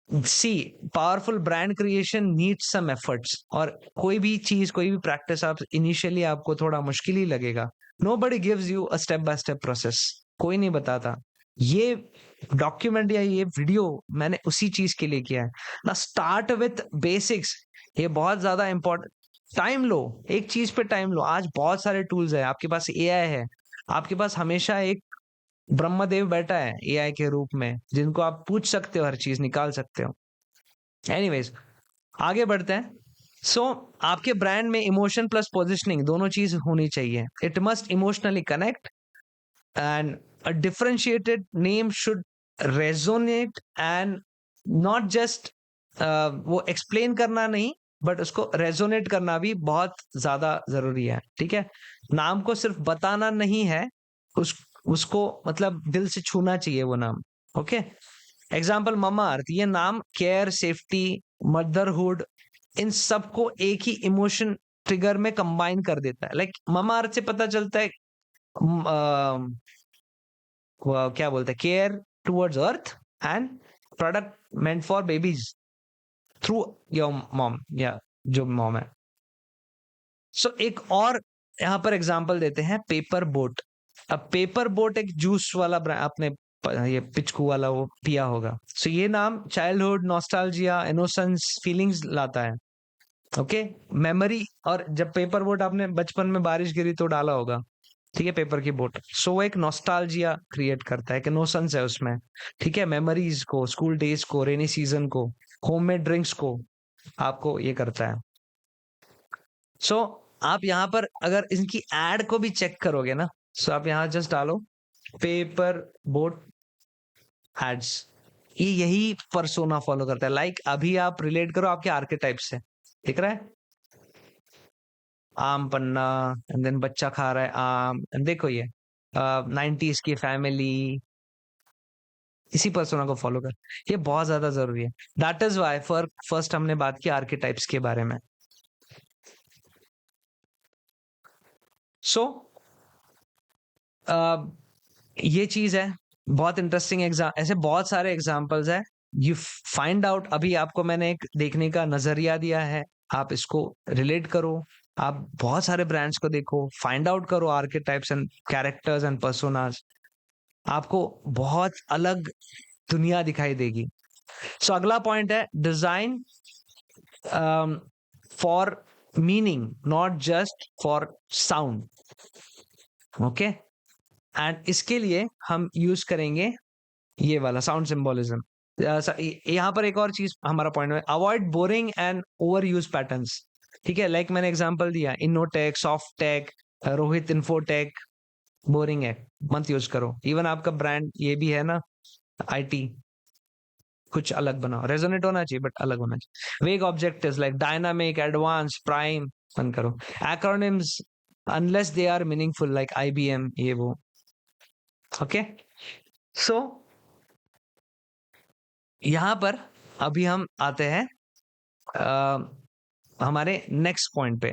see powerful brand creation needs some efforts. और कोई भी चीज, कोई भी प्रैक्टिस आप इनिशियली आपको थोड़ा मुश्किल ही लगेगा। Nobody gives you a step by step process, कोई नहीं बताता। ये डॉक्यूमेंट या ये वीडियो मैंने उसी चीज के लिए किया है ना। स्टार्ट विथ बेसिक्स, ये बहुत ज्यादा इंपॉर्टेंट। टाइम लो, एक चीज पे टाइम लो। आज बहुत सारे टूल्स है, आपके पास AI है, आपके पास हमेशा एक ब्रह्मदेव बैठा है AI के रूप में, जिनको आप पूछ सकते हो, हर चीज निकाल सकते हो। एनीवेज, आगे बढ़ते हैं। सो आपके ब्रांड में इमोशन प्लस पोजिशनिंग दोनों चीज होनी चाहिए। It must emotionally connect and a differentiated name should resonate and not just वो एक्सप्लेन करना नहीं, बट उसको रेजोनेट करना भी बहुत ज्यादा जरूरी है। ठीक है, नाम को सिर्फ बताना नहीं है, उसको मतलब दिल से छूना चाहिए वो नाम। ओके, एग्जाम्पल ममाअर्थ, ये नाम केयर, सेफ्टी, मदरहुड, इन सबको एक ही इमोशन ट्रिगर में कंबाइन कर देता है। लाइक ममाअर्थ से पता चलता है क्या बोलते हैं, care towards earth and product meant for babies through your mom, या जो मॉम है। सो एक और यहाँ पर एग्जाम्पल देते हैं, पेपर बोट। अब पेपर बोट एक जूस वाला आपने ये पिचकू वाला वो पिया होगा। सो ये नाम चाइल्डहुड, नॉस्टैल्जिया, इनोसेंस, फीलिंग्स लाता है। Okay, memory. और जब पेपर बोट आपने बचपन में बारिश गिरी तो डाला होगा, ठीक है, पेपर की बोट। सो वो एक नॉस्टैल्जिया क्रिएट करता है, एक इनोसेंस है उसमें। ठीक है, मेमोरीज को, स्कूल डेज को, रेनी सीजन को, होममेड ड्रिंक्स को आपको ये करता है। सो आप यहाँ पर अगर इनकी एड को भी चेक करोगे ना, सो आप यहाँ जस्ट डालो पेपर बोट एड्स, ये यही परसोना फॉलो करता है। लाइक अभी आप रिलेट करो आपके आर्केटाइप से, दिख रहा है? आम पन्ना, एंड देन बच्चा खा रहा है आम, and देखो ये 90s की फैमिली, इसी पर्सोना को फॉलो कर, ये बहुत ज्यादा जरूरी है। दैट इज वाई फर्स्ट हमने बात की आर्केटाइप्स के बारे में। सो ये चीज है, बहुत इंटरेस्टिंग एग्जाम, ऐसे बहुत सारे एग्जाम्पल्स है। यू फाइंड आउट, अभी आपको मैंने एक देखने का नजरिया दिया है, आप इसको रिलेट करो, आप बहुत सारे ब्रांड्स को देखो, फाइंड आउट करो archetypes and characters and personas, आपको बहुत अलग दुनिया दिखाई देगी। सो अगला पॉइंट है design for meaning, not just for sound. Okay, and इसके लिए हम यूज करेंगे ये वाला साउंड सिंबोलिज्म। यहाँ पर एक और चीज हमारा पॉइंट है, avoid boring and over use patterns. ठीक है, लाइक मैंने एग्जांपल दिया, Innotech, Softtech, Rohit infotech, boring है, मत यूज करो। इवन आपका ब्रांड ये भी है ना, आईटी, कुछ अलग बनाओ, रेजोनेट होना चाहिए बट अलग होना चाहिए। Vague objectives like dynamic, advance, prime, बंद करो। Acronyms unless they are meaningful like IBM, ये वो। ओके, सो यहां पर अभी हम आते हैं हमारे नेक्स्ट पॉइंट पे,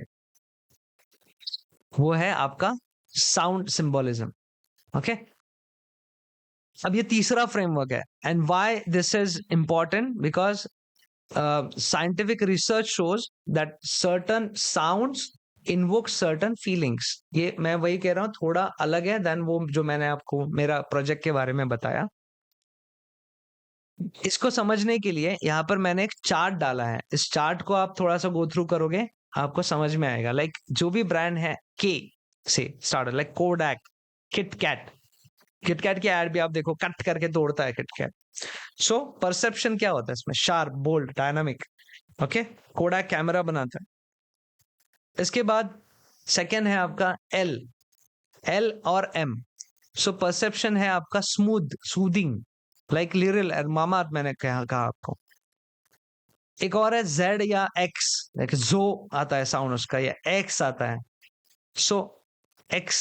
वो है आपका साउंड सिंबोलिज्म। ओके, अब ये तीसरा फ्रेमवर्क है, and why this is important, because scientific research shows that certain sounds invoke certain feelings. ये मैं वही कह रहा हूं, थोड़ा अलग है देन वो जो मैंने आपको मेरा प्रोजेक्ट के बारे में बताया। इसको समझने के लिए यहाँ पर मैंने एक चार्ट डाला है, इस चार्ट को आप थोड़ा सा गो थ्रू करोगे, आपको समझ में आएगा। लाइक जो भी ब्रांड है के से start, like Kodak, KitKat, KitKat की एड भी आप देखो, कट करके तोड़ता है किटकैट। सो परसेप्शन क्या होता है इसमें, sharp, bold, dynamic. Okay, Kodak camera बनाता है। इसके बाद सेकेंड है आपका एल, एल और एम। सो परसेप्शन है आपका स्मूथ, सूदिंग, लाइक लिरिल और मामा, मैंने कहा आपको। एक और है जेड या एक्स, लाइक जो आता है साउंड उसका, या एक्स आता है। सो एक्स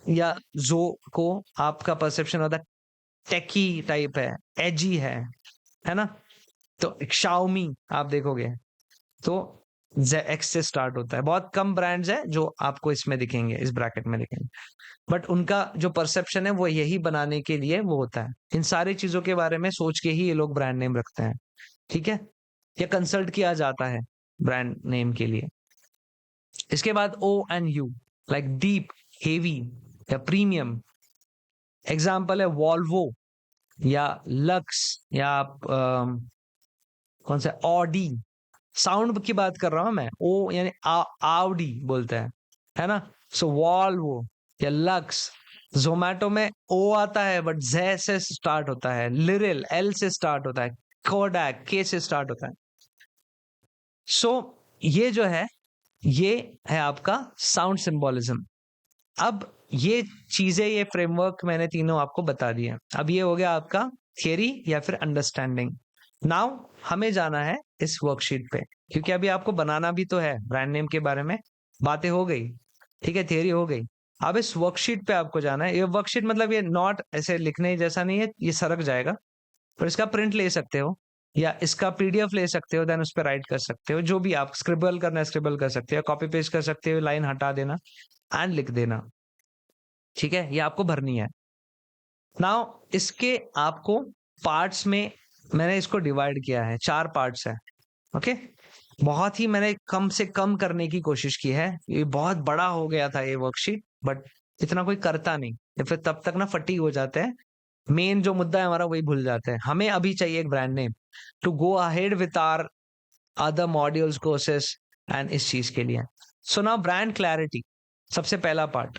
या जो को आपका परसेप्शन होता है टेकी टाइप है, एजी है ना। तो शाओमी आप देखोगे तो एक्स से स्टार्ट होता है। बहुत कम ब्रांड्स है जो आपको इसमें दिखेंगे, इस ब्रैकेट में दिखेंगे, बट उनका जो परसेप्शन है वो यही बनाने के लिए वो होता है। इन सारी चीजों के बारे में सोच के ही ये लोग ब्रांड नेम रखते हैं। ठीक है, या कंसल्ट किया जाता है ब्रांड नेम के लिए। इसके बाद O and U, like deep, heavy या प्रीमियम। एग्जाम्पल है वॉल्वो या लक्स या कौन सा ऑडी। साउंड की बात कर रहा हूं मैं, ओ यानी आउडी बोलते हैं, है ना। सो वॉल्वो या लक्स। जोमैटो में ओ आता है बट जे से स्टार्ट होता है, लिरिल एल से स्टार्ट होता है, कोडैक के से स्टार्ट होता है। सो ये जो है, ये है आपका साउंड सिंबोलिज्म। अब ये चीजें, ये फ्रेमवर्क मैंने तीनों आपको बता दिए। अब ये हो गया आपका थियरी या फिर अंडरस्टैंडिंग। नाउ हमें जाना है इस वर्कशीट पे, क्योंकि अभी आपको बनाना भी तो है, ब्रांड नेम के बारे में बातें हो गई, ठीक है, थियरी हो गई। अब इस वर्कशीट पे आपको जाना है। ये वर्कशीट मतलब ये नॉट ऐसे लिखने जैसा नहीं है, ये सरक जाएगा, पर इसका प्रिंट ले सकते हो या इसका पीडीएफ ले सकते हो, देन उस पर राइट कर सकते हो। जो भी आप स्क्रिबल करना है स्क्रिबल कर सकते हो, कॉपी पेस्ट कर सकते हो, लाइन हटा देना एंड लिख देना। ठीक है, ये आपको भरनी है। नाउ इसके आपको पार्ट्स में मैंने इसको डिवाइड किया है, 4 पार्ट्स है। ओके, बहुत ही मैंने कम से कम करने की कोशिश की है। ये बहुत बड़ा हो गया था ये वर्कशीट, बट इतना कोई करता नहीं, या फिर तब तक ना फटी हो जाते हैं, मेन जो मुद्दा है हमारा वही भूल जाते हैं। हमें अभी चाहिए एक brand name to go ahead with our other modules, courses and इस चीज के लिए। सो नाउ ब्रांड क्लैरिटी, सबसे पहला part.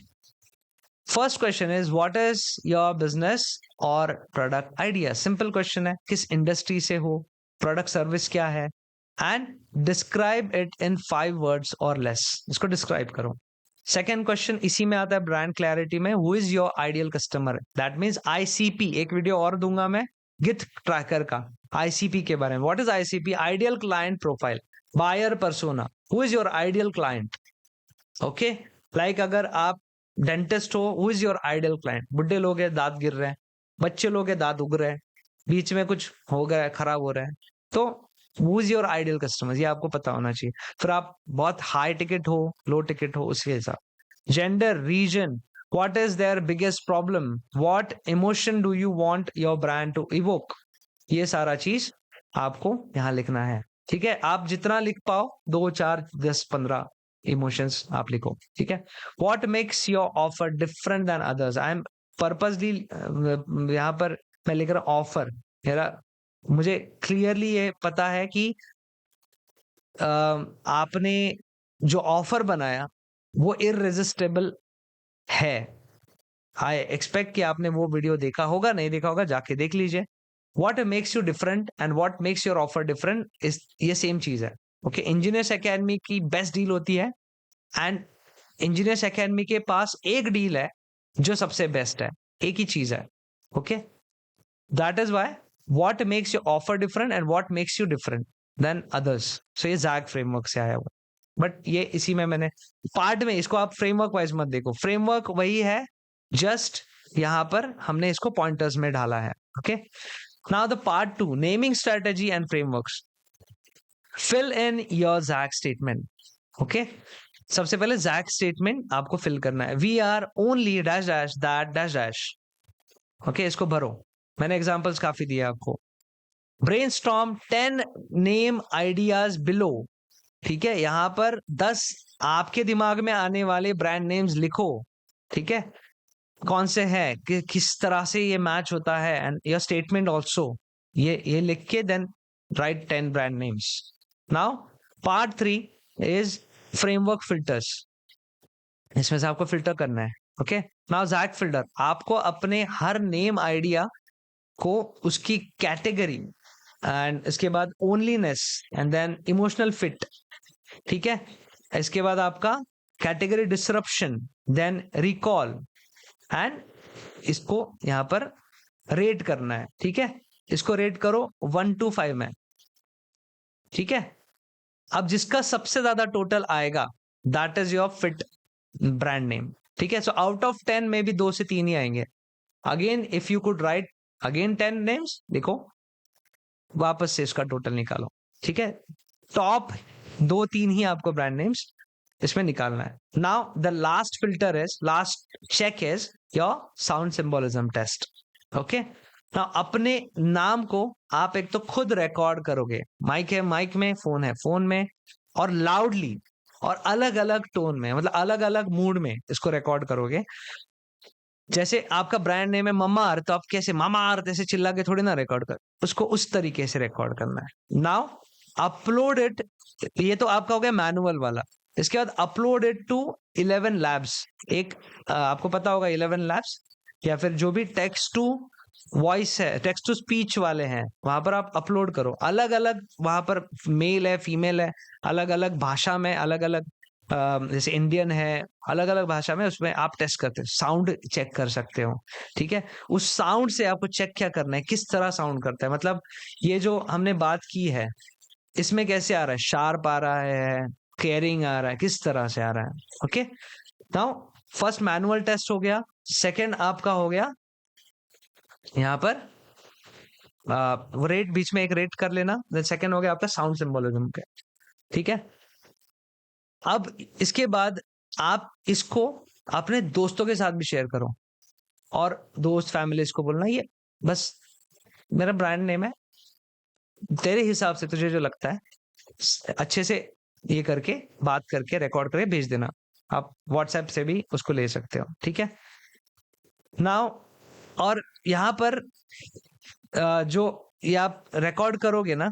First question is what is your business और प्रोडक्ट आइडिया। सिंपल क्वेश्चन है, किस इंडस्ट्री से हो, प्रोडक्ट सर्विस क्या है, and describe it in 5 words और लेस। इसको डिस्क्राइब करो। सेकेंड क्वेश्चन इसी में आता है ब्रांड क्लैरिटी में, who is your ideal customer. That means ICP, एक वीडियो और दूंगा मैं गिथ ट्रैकर का आईसीपी के बारे में। What is ICP, ideal client profile, buyer persona, who is your ideal client. Okay, like अगर आप डेंटिस्ट हो, who is your ideal client? बुढ़े लोग हैं, दांत गिर रहे हैं, बच्चे लोग हैं, दांत उग रहे हैं, बीच में कुछ हो गया है, खराब हो रहा है, तो who is your ideal customer, ये आपको पता होना चाहिए। फिर आप बहुत हाई टिकट हो, लो टिकट हो, उसके हिसाब। Gender, region, what is their biggest problem, what emotion do you want your brand to evoke, ये सारा चीज आपको यहाँ लिखना है। ठीक है, आप जितना लिख पाओ, 2 4 10 15 इमोशंस आप लिखो। ठीक है, what makes your offer different than others, I am purposely यहाँ पर मैं लिख रहा हूँ ऑफर, मेरा मुझे क्लियरली ये पता है कि आपने जो ऑफर बनाया वो इररेजिस्टेबल है। आई एक्सपेक्ट कि आपने वो वीडियो देखा होगा, नहीं देखा होगा जाके देख लीजिए। What makes you different and what makes your offer different, इस ये सेम चीज है। ओके, इंजीनियर्स एकेडमी की बेस्ट डील होती है, एंड इंजीनियर्स एकेडमी के पास एक डील है जो सबसे बेस्ट है, एक ही चीज है। Okay, that is why what makes your offer different and what makes you different than others. So ये जैग फ्रेमवर्क से आया हुआ, बट ये इसी में मैंने पार्ट में, इसको आप फ्रेमवर्क वाइज मत देखो, फ्रेमवर्क वही है, जस्ट यहां पर हमने इसको पॉइंटर्स में ढाला है। Okay, now the part 2, naming strategy and frameworks. Fill in your zag statement. Okay, सबसे पहले जैग स्टेटमेंट आपको फिल करना है। We are only dash dash that dash dash. Okay, इसको भरो, मैंने एग्जांपल्स काफी दिए आपको। Brainstorm 10 name ideas below. ठीक है, यहां पर 10 आपके दिमाग में आने वाले ब्रांड नेम्स लिखो। ठीक है, कौन से हैं, कि किस तरह से ये मैच होता है, एंड योर स्टेटमेंट आल्सो, ये लिख के then write 10 brand names. Now part 3 is framework filters, इसमें से आपको फिल्टर करना है। ओके, नाउ जैग फिल्टर, आपको अपने हर नेम आइडिया को उसकी कैटेगरी एंड इसके बाद onlyness and then emotional fit. ठीक है, इसके बाद आपका category disruption, then recall, and इसको यहां पर रेट करना है। ठीक है, इसको रेट करो 1 to 5 में। ठीक है, अब जिसका सबसे ज्यादा टोटल आएगा that is your fit brand name. ठीक है, सो आउट ऑफ 10 में भी 2 से 3 ही आएंगे। Again if you could write again 10 names, देखो वापस से इसका टोटल निकालो। ठीक है, टॉप 2-3 ही आपको ब्रांड नेम्स इसमें निकालना है। Now the last filter is, last check is your sound symbolism test. Okay, now अपने नाम को आप एक तो खुद रिकॉर्ड करोगे, माइक है माइक में, फोन है फोन में, और लाउडली और अलग अलग टोन में, मतलब अलग अलग मूड में इसको रिकॉर्ड करोगे। जैसे आपका ब्रांड नेम है मम्मा अर्थ, तो आप कैसे मामा अर्थ ऐसे चिल्ला के थोड़ी ना रिकॉर्ड कर, उसको उस तरीके से रिकॉर्ड करना है। नाउ अपलोड इट, ये तो आपका हो गया मैनुअल वाला। इसके बाद अपलोड इट टू 11 लैब्स। एक आपको पता होगा 11 लैब्स, या फिर जो भी टेक्स्ट टू वॉइस है, टेक्स्ट टू स्पीच वाले हैं, वहां पर आप अपलोड करो। अलग अलग वहां पर मेल है फीमेल है, अलग अलग भाषा में, अलग अलग जैसे इंडियन है, अलग अलग भाषा में, उसमें आप टेस्ट करते हो, साउंड चेक कर सकते हो। ठीक है, उस साउंड से आपको चेक क्या करना है, किस तरह साउंड करता है, मतलब ये जो हमने बात की है इसमें कैसे आ रहा है, शार्प आ रहा है, केयरिंग आ रहा है, किस तरह से आ रहा है। Okay, now first manual test हो गया, सेकंड आपका हो गया यहाँ पर वो रेट, बीच में एक रेट कर लेना, सेकंड हो गया आपका साउंड सिंबोलिज्म का। ठीक है, अब इसके बाद आप इसको अपने दोस्तों के साथ भी शेयर करो, और दोस्त फैमिली इसको बोलना ये बस मेरा ब्रांड नेम है, तेरे हिसाब से तुझे जो लगता है अच्छे से ये करके बात करके रिकॉर्ड करके भेज देना। आप व्हाट्सएप से भी उसको ले सकते हो। ठीक है, नाउ और यहाँ पर जो ये आप रिकॉर्ड करोगे ना,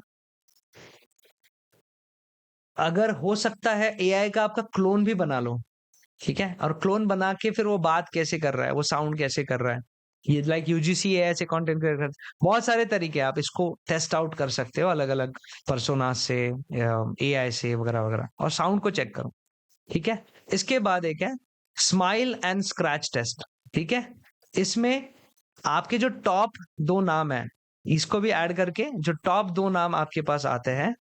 अगर हो सकता है एआई का आपका क्लोन भी बना लो। ठीक है, और क्लोन बना के फिर वो बात कैसे कर रहा है, वो साउंड कैसे कर रहा है, ये लाइक यूजीसी एआई से कंटेंट क्रिएटर, बहुत सारे तरीके आप इसको टेस्ट आउट कर सकते हो अलग अलग पर्सोना से, एआई से वगैरह वगैरह, और साउंड को चेक करो। ठीक है, इसके बाद एक है स्माइल एंड स्क्रैच टेस्ट। ठीक है, इसमें आपके जो टॉप 2 नाम है, इसको भी ऐड करके जो टॉप 2 नाम आपके पास आते हैं,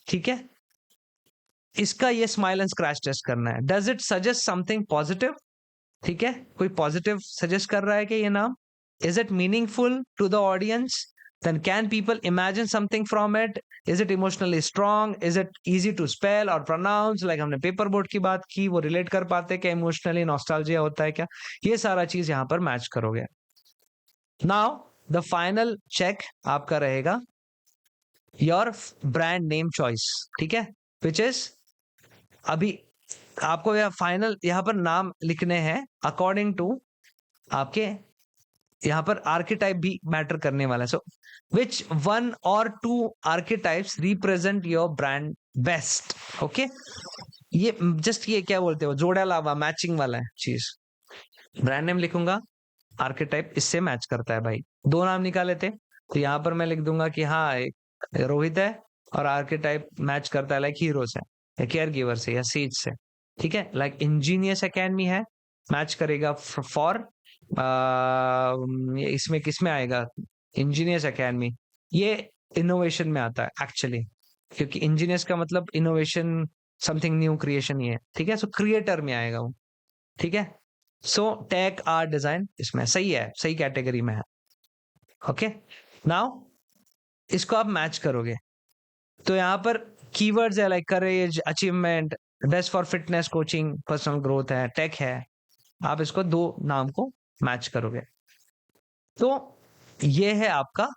ठीक है, इसका ये स्माइल एंड स्क्रैच टेस्ट करना है। Does it suggest something positive? ठीक है, कोई पॉजिटिव सजेस्ट कर रहा है कि ये नाम? Is it meaningful to the audience? Then can people imagine something from it? Is it emotionally strong? Is it easy to spell और प्रोनाउंस? लाइक हमने पेपर बोर्ड की बात की, वो रिलेट कर पाते हैं क्या इमोशनली? नॉस्टैल्जिया होता है क्या? ये सारा चीज यहां पर मैच करोगे। नाउ द फाइनल चेक आपका रहेगा योर ब्रांड नेम चॉइस। ठीक है, विच इज, अभी आपको यह फाइनल यहाँ पर नाम लिखने हैं अकॉर्डिंग टू आपके, यहाँ पर आर्केटाइप भी मैटर करने वाला है। सो विच वन और two archetypes represent your brand best? Okay, ये जस्ट ये क्या बोलते हो, जोड़ा लावा, मैचिंग वाला है चीज। ब्रांड नेम लिखूंगा, आर्केटाइप इससे मैच करता है भाई। दो नाम निकाले थे, तो यहाँ पर मैं लिख दूंगा कि हाँ एक रोहित है और आर्केटाइप मैच करता है लाइक हीरो से या केयर गिवर से या सीज से। ठीक है, लाइक इंजीनियस एकेडमी है, मैच करेगा फॉर इसमें किसमें आएगा? इंजीनियस एकेडमी, ये इनोवेशन में आता है एक्चुअली, क्योंकि इंजीनियस का मतलब इनोवेशन, समथिंग न्यू क्रिएशन ही है। ठीक है, सो क्रिएटर में आएगा वो। ठीक है, सो टेक आर्ट डिजाइन इसमें सही है, सही कैटेगरी में है। ओके, नाउ इसको आप मैच करोगे तो यहाँ पर कीवर्ड्स है like courage, achievement, best for fitness, coaching, personal growth है, टेक है। आप इसको दो नाम को मैच करोगे तो ये है आपका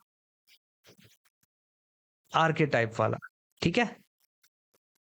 आर्केटाइप वाला। ठीक है,